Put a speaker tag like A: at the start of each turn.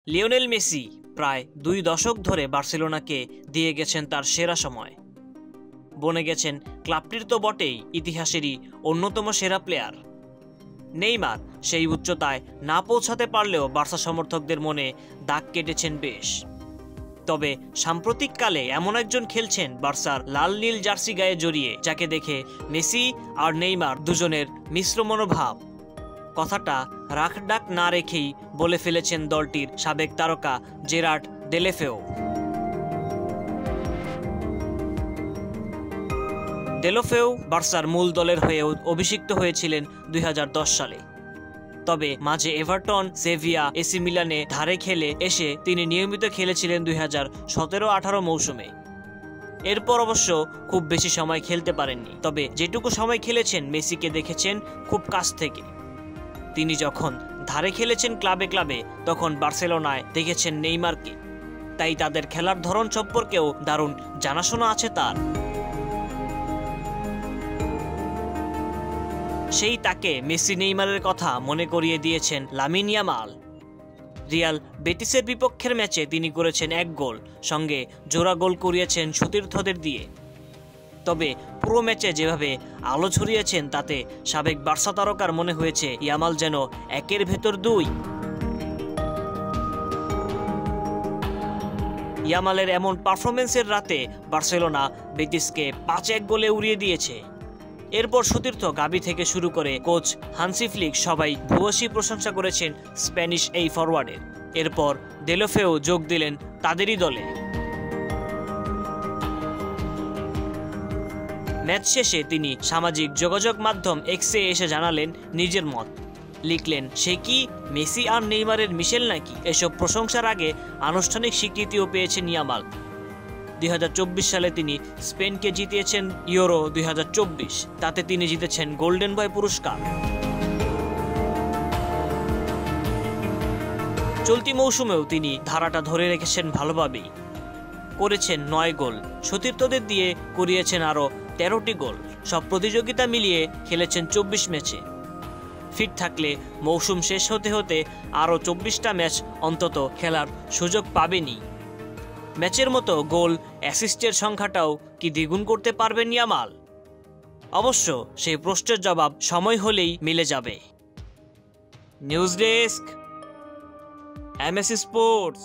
A: Lionel Messi প্রায় 2 দশক ধরে বার্সেলোনাকে দিয়ে গেছেন তার সেরা সময়। বনে গেছেন ক্লাবটির তো বটেই, ইতিহাসেরই অন্যতম সেরা প্লেয়ার। নেইমার সেই উচ্চতায় না পৌঁছাতে পারলেও বার্সা সমর্থকদের মনে দাগ কেটেছেন বেশ। তবে সাম্প্রতিককালে এমন একজন খেলছেন বার্সার লাল নীল জার্সি গায়ে জড়িয়ে, যাকে দেখে মেসি আর নেইমার দুজনের মিশ্র মনোভাব। কথাটা রাখ ডাক না রেখেই বলে ফেলেছেন দলটির সাবেক তারকা জেরার্ড দেলেফেও। দেলেফেও বার্সার মূল দলের হয়ে অভিষিক্ত হয়েছিলেন 2010 সালে। তবে মাঝে এভারটন, সেভিয়া, এসি মিলানে ধারে খেলে এসে তিনি নিয়মিত খেলেছিলেন 2017-18 মৌসুমে। এরপর অবশ্য খুব বেশি সময় খেলতে পারেননি। তবে যেটুকু সময় খেলেছেন মেসিকে দেখেছেন খুব কাছ থেকে। তিনি যখন ধারে খেলেছেন ক্লাবে ক্লাবে, তখন বার্সেলোনায় দেখেছেন নেইমারকে। তাই তাদের খেলার ধরন সম্পর্কেও দারুণ জানাশোনা আছে তার। সেই তাকে মেসি নেইমারের কথা মনে করিয়ে দিয়েছেন লামিন ইয়ামাল। রিয়াল বেটিসের বিপক্ষের ম্যাচে তিনি করেছেন 1 গোল, সঙ্গে জোড়া গোল করিয়েছেন সতীর্থদের দিয়ে। তবে পুরো ম্যাচে যেভাবে আলো ছড়িয়েছেন তাতে সাবেক বার্সা তারকার মনে হয়েছে ইয়ামাল যেন 1-এর ভেতর 2। ইয়ামালের এমন পারফরমেন্সের রাতে বার্সেলোনা বেটিসকে 5-1 গোলে উড়িয়ে দিয়েছে। এরপর সতীর্থ গাবি থেকে শুরু করে কোচ হান্সি ফ্লিক সবাই ভূয়সী প্রশংসা করেছেন স্প্যানিশ এই ফরওয়ার্ডের। এরপর দেলেফেও যোগ দিলেন তাদেরই দলে। ম্যাচ শেষে তিনি সামাজিক যোগাযোগ মাধ্যম এক্সে এসে জানালেন নিজের মত। লিখলেন, সে কি মেসি আর নেইমারের মিশেল নাকি? এসব প্রশংসার আগে আনুষ্ঠানিক স্বীকৃতিও পেয়েছেন ইয়ামাল। 2024 সালে তিনি স্পেনকে জিতিয়েছেন ইউরো 2024, তাতে তিনি জিতেছেন গোল্ডেন বয় পুরস্কার। চলতি মৌসুমেও তিনি ধারাটা ধরে রেখেছেন ভালোভাবেই। করেছেন 9 গোল, সতীর্থদের দিয়ে করিয়েছেন আরও 13টি গোল। সব প্রতিযোগিতা মিলিয়ে খেলেছেন 24 ম্যাচে। ফিট থাকলে মৌসুম শেষ হতে হতে আরও 24টা ম্যাচ অন্তত খেলার সুযোগ পাবেনই। ম্যাচের মতো গোল অ্যাসিস্টের সংখ্যাটাও কি দ্বিগুণ করতে পারবেন ইয়ামাল? অবশ্য সেই প্রশ্নের জবাব সময় হলেই মিলে যাবে। News desk, MAC sports.